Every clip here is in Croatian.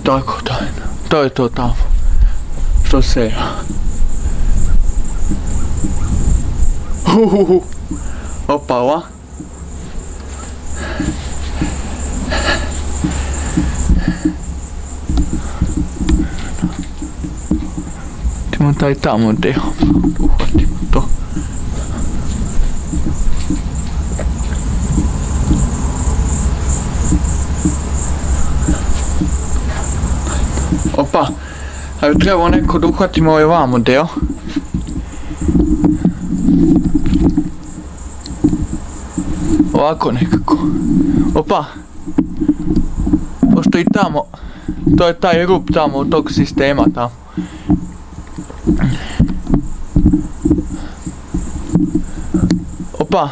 Tako, to je to tamo. Što se ja. Opa, ova. Idemo taj tamo deo. Uhvatimo to. Opa, a bi trebao neko da uhvatimo ovaj vamo deo. Ovako nekako. Opa, pošto i tamo, to je taj rub tamo od tog sistema tamo. Opa,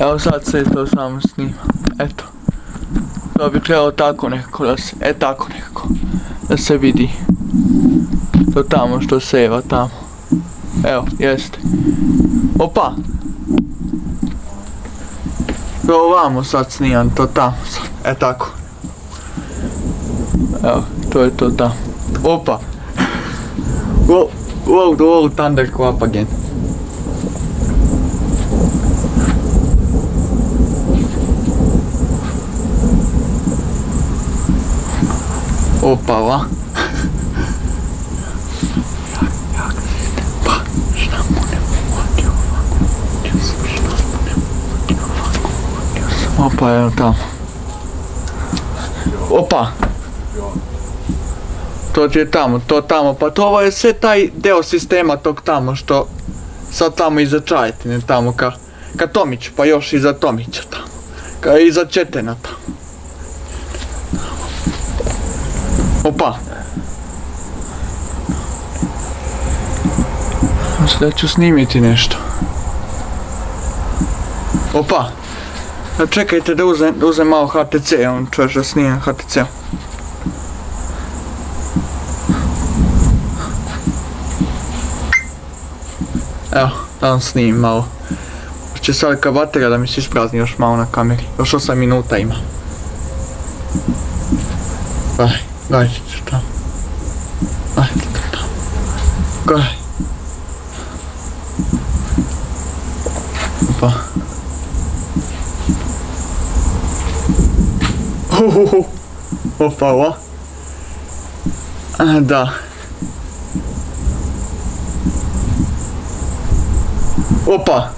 evo sad se to samo snima, eto. To bi trebalo tako nekako da se, tako nekako, da se vidi. To tamo što seva tamo. Evo, jeste. Opa! To ovamo sad snimam, to tamo sad, tako. Evo, to je to tamo. Opa! Wow, thunderclap again. Opa, va? Opa, evo tamo. Opa! To je tamo, to tamo, pa to ovo je sve taj deo sistema tog tamo što sad tamo iza Čajetine tamo ka Tomiću, pa još iza Tomića tamo, ka iza Četena tamo. Opa! Sada ću snimiti nešto. Opa! Čekajte da uzem malo HTC, on čuješ da snimam HTC. Evo, da vam snimim malo. Će sad ka baterija da mi se isprazni još malo na kameri. Još 8 minuta ima. Gledajte tamo. Gledajte tamo. Gledaj. Opa. Opa, ova. Da. Opa!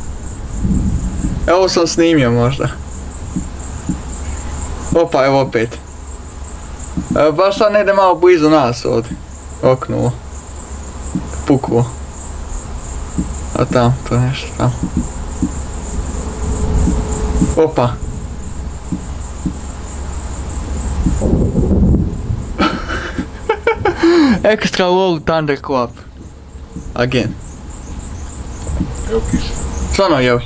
Evo sam snimio možda. Opa, evo opet. Baš sad negdje malo blizu nas ovdje. Oknulo. Puklo. A tam, to nešto tamo. Opa! Extra low thunderclap. Again. Evo kiša. Stvarno jevi.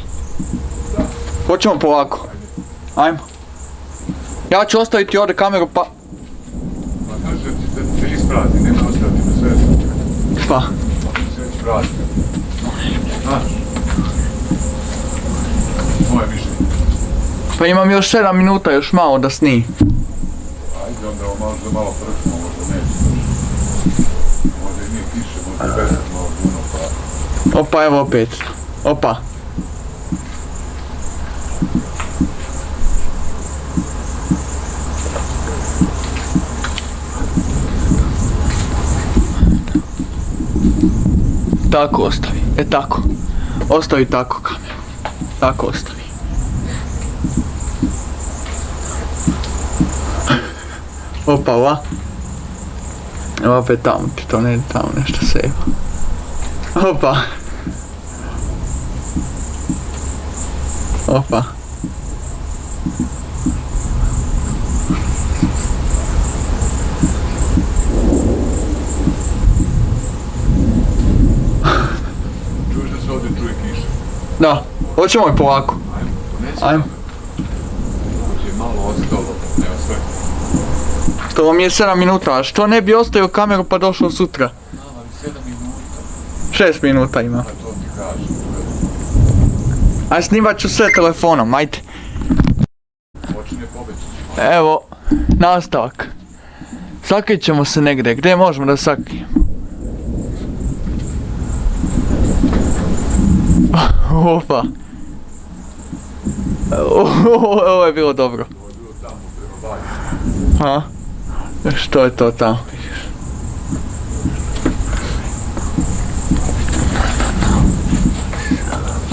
Hoćemo polako. Ajmo. Ja ću ostaviti ovdje kameru pa... Pa kaže da se isprazni, nema ostaviti me sve. Pa. Pa se već vrati. Znaš? Moje mišljenje. Pa imam još 7 minuta, još malo da snimim. Ajde onda možda malo pršimo, možda neće. Možda i nije kiše, možda i besed malo puno pa... Opa, evo opet. Opa. Tako ostavi, tako. Ostavi tako kameru. Tako ostavi. Opa, ova. Evo opet tamo, ti to ne tamo nešto seva. Opa. Opa. Čuješ da se ovdje čuje kiša? Da, hoćemo i polako. Ajmo, donesi. Ajmo. Ovdje je malo ostalo, nema sve. To vam je 7 minuta, a što ne bi ostavio kameru pa došao sutra? Ali 7 minuta. 6 minuta ima. A to ti kažem. Aj snimat ću sve telefonom, ajde. Počinje pobeći. Evo, nastavak. Sakrit ćemo se negdje, gdje možemo da sakrijemo? Opa. Ovo je bilo dobro. Ovo je bilo tamo prema Bajci. Ha? Što je to tamo?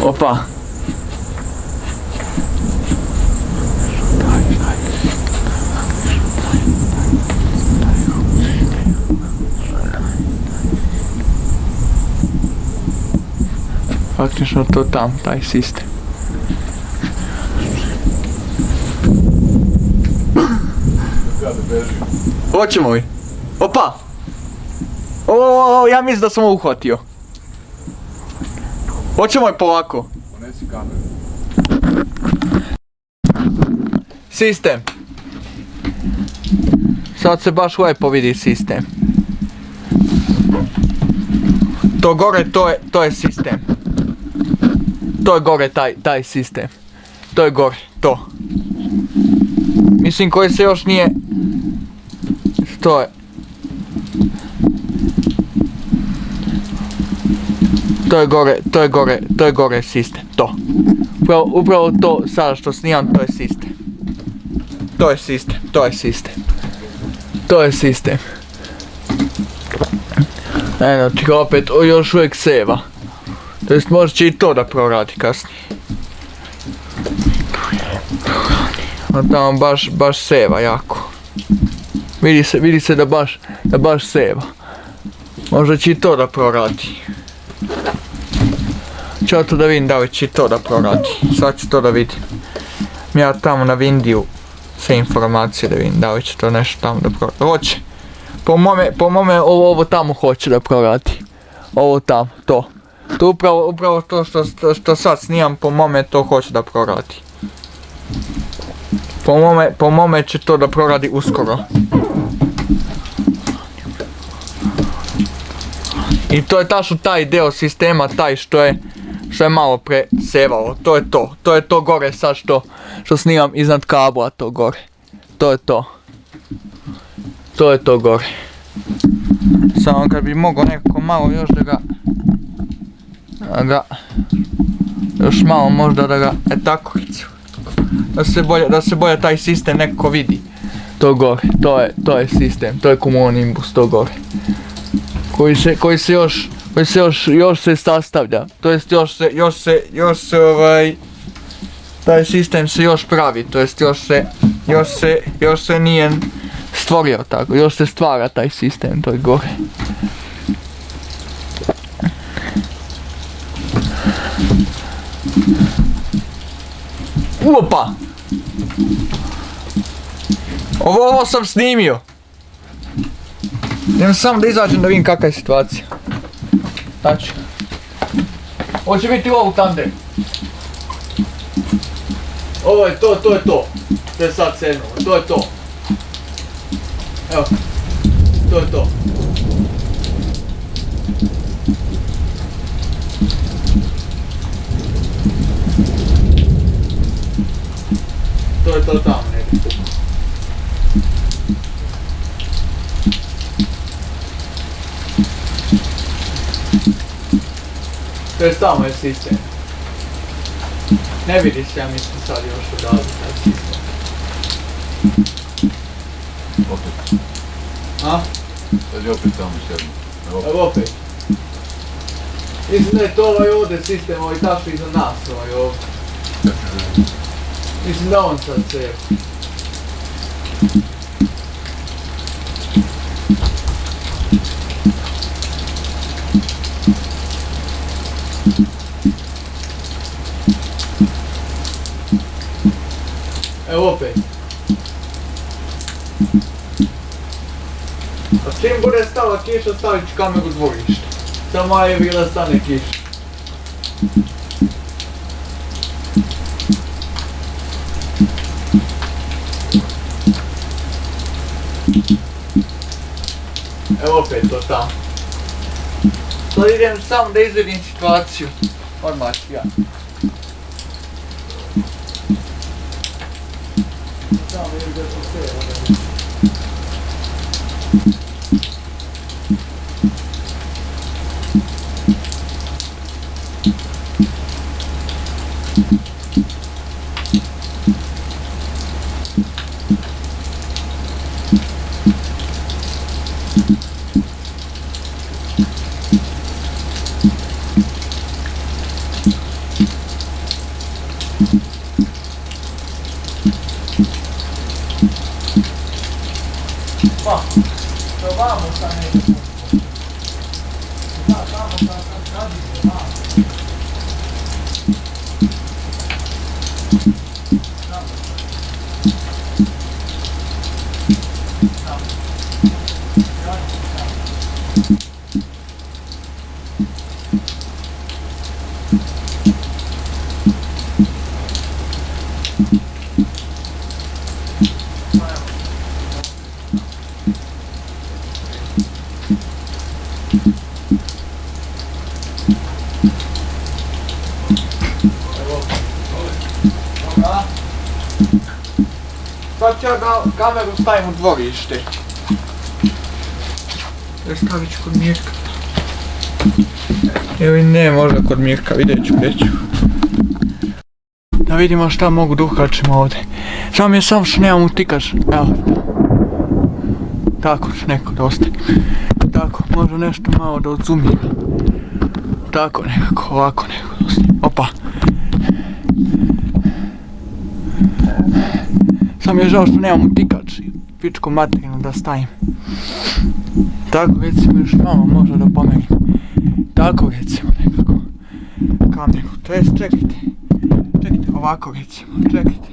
Opa. Faktično to tam, taj sistem. Kada beži. Hoćemo li? Opa! O, ja mislim da sam ovo uhvatio. Hoćemo li polako? Ponesi kameru. Sistem. Sad se baš lepo vidi sistem. To gore, to je sistem. To je gore taj sistem. To je gore, to. Mislim koji se još nije... To je... To je gore sistem, to. Upravo to sada što snimam, to je sistem. To je sistem. Eno, ti ga opet još uvijek seva. To jest možda će i to da proradi kasnije. A tamo baš seva jako. Vidi se da baš seva. Možda će i to da proradi. Ću to da vidim da li će i to da proradi. Sad ću to da vidim. Ja tamo na Vindiju sve informacije da vidim da li će to nešto tamo da proradi. Hoće. Po mome ovo tamo hoće da proradi. Ovo tamo, to. To upravo to što sad snimam, po mome to hoće da proradi. Po mome će to da proradi uskoro. I to je tačno taj deo sistema, taj što je malo presevalo. To je to gore sad što snimam iznad kabla, to gore. To je to. To je to gore. Samo kad bi mogao nekako malo još još malo možda da ga, tako da se bolje taj sistem nekako vidi. To gore, to je sistem, to je cumulonimbus, to gore. Koji se još se sastavlja, to jest još se taj sistem se još pravi, to jest još se nije stvorio tako, još se stvara taj sistem, to je gore. Opa! Ovo sam snimio. Idem samo da izađem da vidim kakva je situacija. Znači. Ovo će biti ovo tandem. Ovo je to. To je sad sedmo, to je to. Evo. To je to. To je to tamo negdje. To je tamo je sistem. Ne vidi se, ja mislim sad još odavde taj sistem. Opet. A? Sad je opet tamo sedmo. Evo opet. Mislim da je to ovaj ovdje sistem, ovaj tašo iza nas, ovaj ovdje. Mislim da on sad se je. Evo opet. A čim bude stala kiša, stavit ću kameru u dvorište. Samo je bila stane kiša. Evo opet to tamo. Sad idem samo da izvedim situaciju. Odmah ću ja. Samo idem da sam sve. Opa, to vamo sa nekako. Da, tamo sad radite, vamo. Sad ću ja kameru stavim u dvorište. Da stavit ću kod Mirka. Ili ne, možda kod Mirka, vidjet ću gdje ću. Da vidimo šta mogu da ukačemo ovdje. Samo mi je samo što nemam utikač. Evo. Tako će neko da ostaje. Tako, možda nešto malo da odzumim. Tako nekako, ovako nekako da ostaje. Opa. Samo je žao što nemam utikač i pičku materinu da stavim. Tako recimo još malo možda da pomerim. Tako recimo nekako. Kameru, to jest čekajte. Čekajte, ovako recimo, čekajte.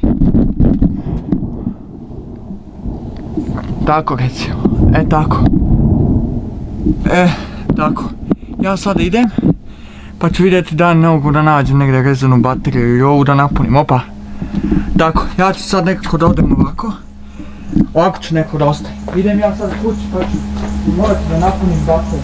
Tako recimo, tako. Tako. Ja sada idem, pa ću vidjeti da ne mogu da nađem negdje rezervnu bateriju i ovu da napunim, opa. Tako, ja ću sad nekako da odem ovako. Ovako ću neko da ostaje. Idem ja sad kući pa ću morati da napunim bateriju.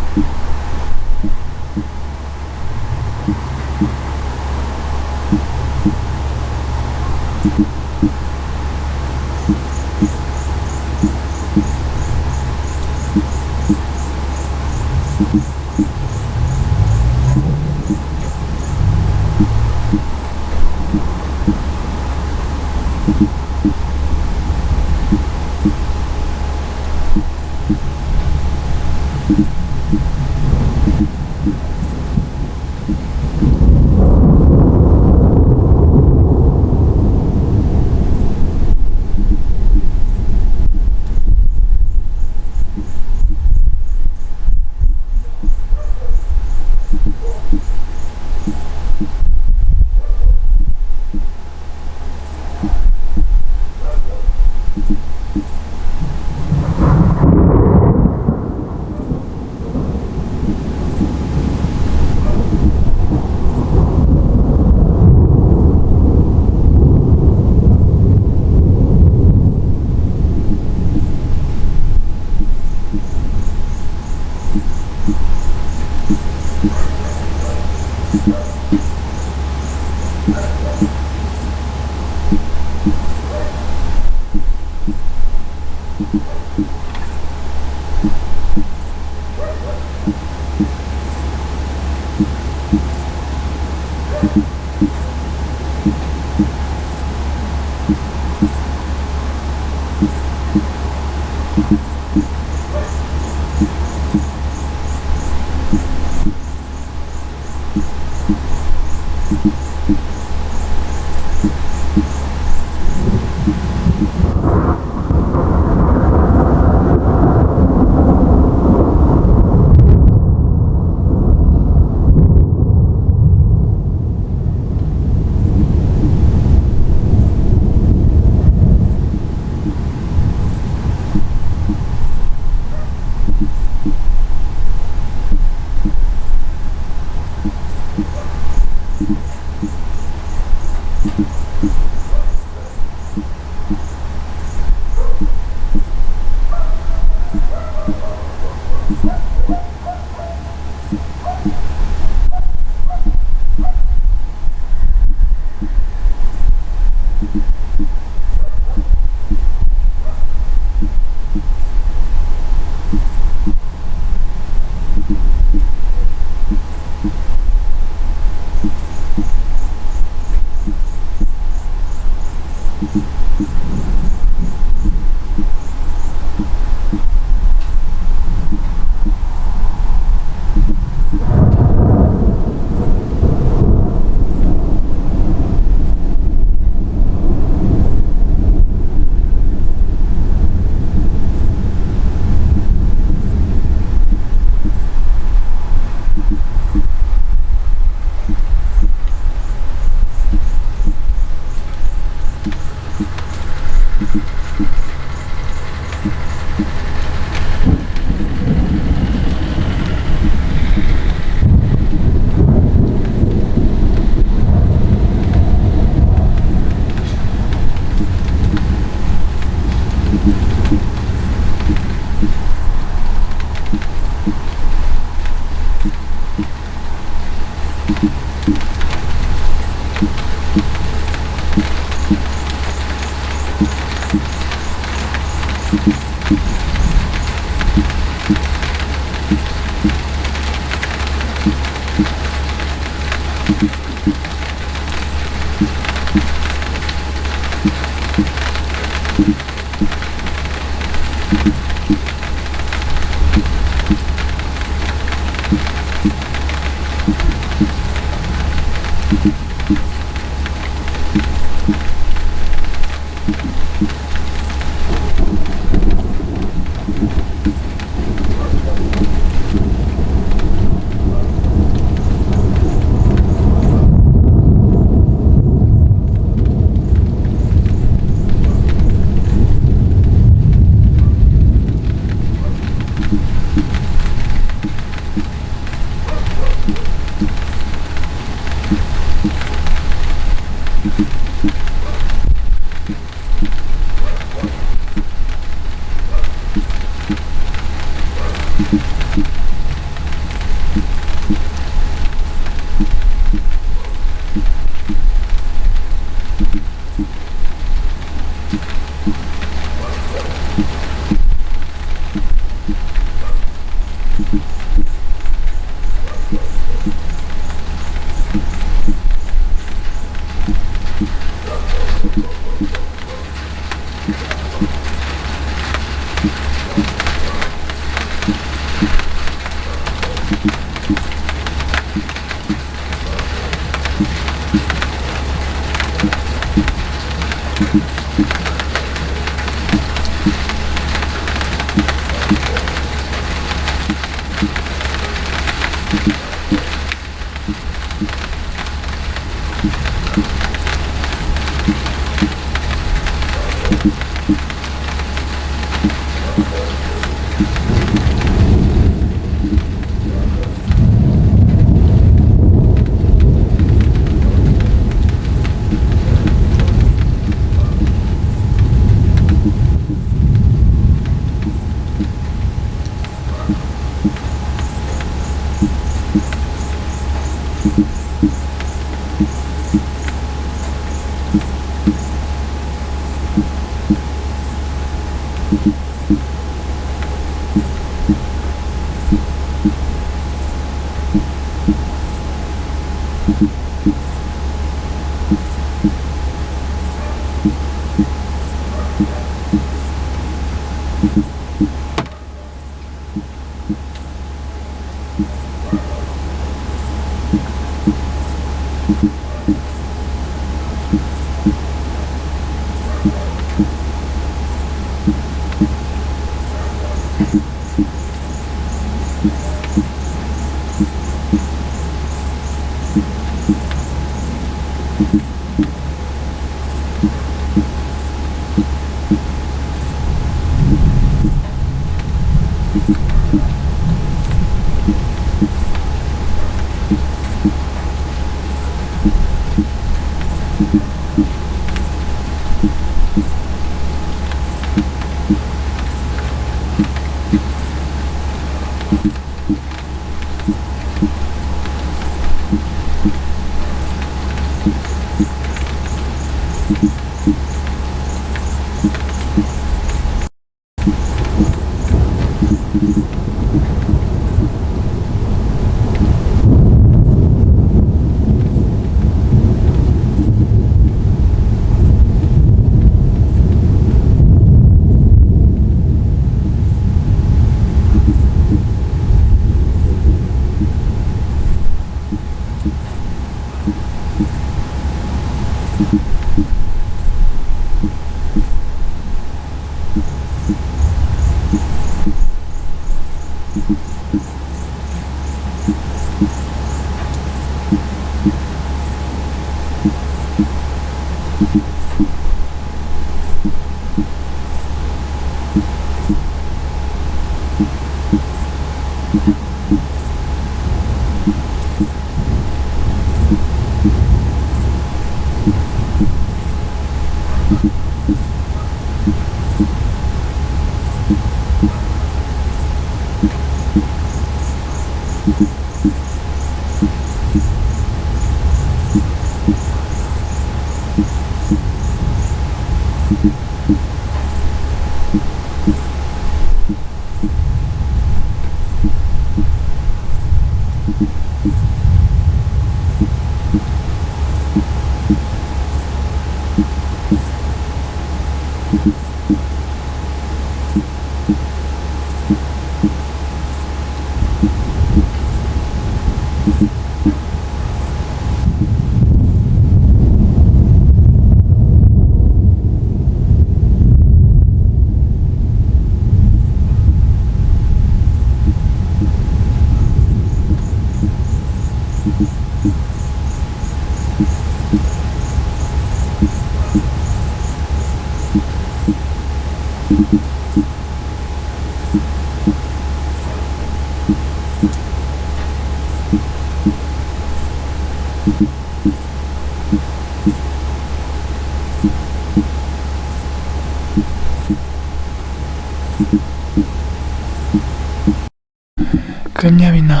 Krnjevina.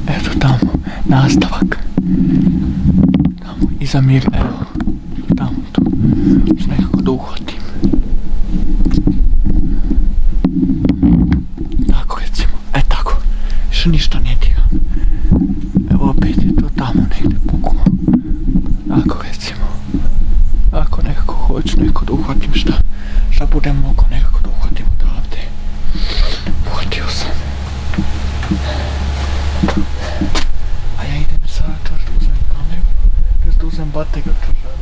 Eto tamo, nastavak. Tamo, iza mir, evo. Tamo tu. Još nekako da uhvatim. Tako recimo, tako. Više ništa ne diram. Evo opet je to tamo negdje bukvalno. Tako recimo. Ako nekako hoću neko da uhvatim šta budem mogao nekako da uhvatim odavde. Uhvatio sam. A ja idem sada čas da uzem kameru, čas da uzem batega, čas da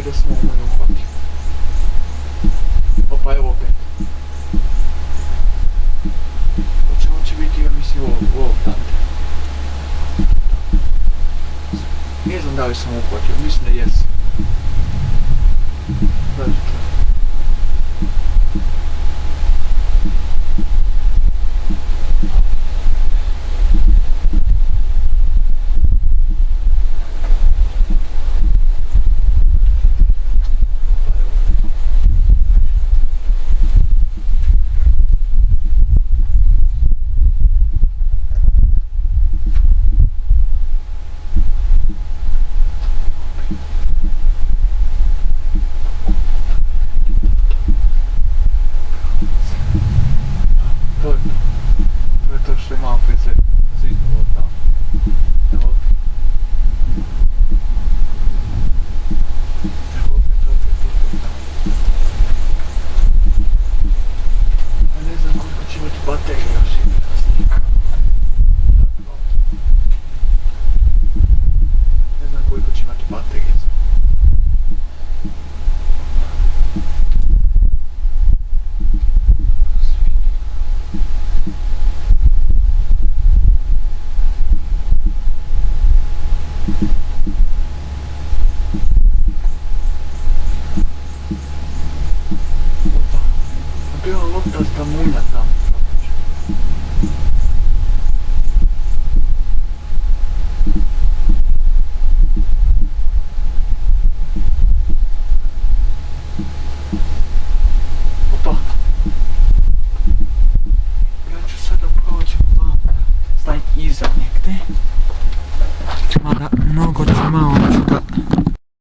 da sam ovo ne uhvatio. Opa, evo opet. Ovo će biti, ja mislim, ovo tamo. Ne znam da li sam uhvatio, mislim da jesam.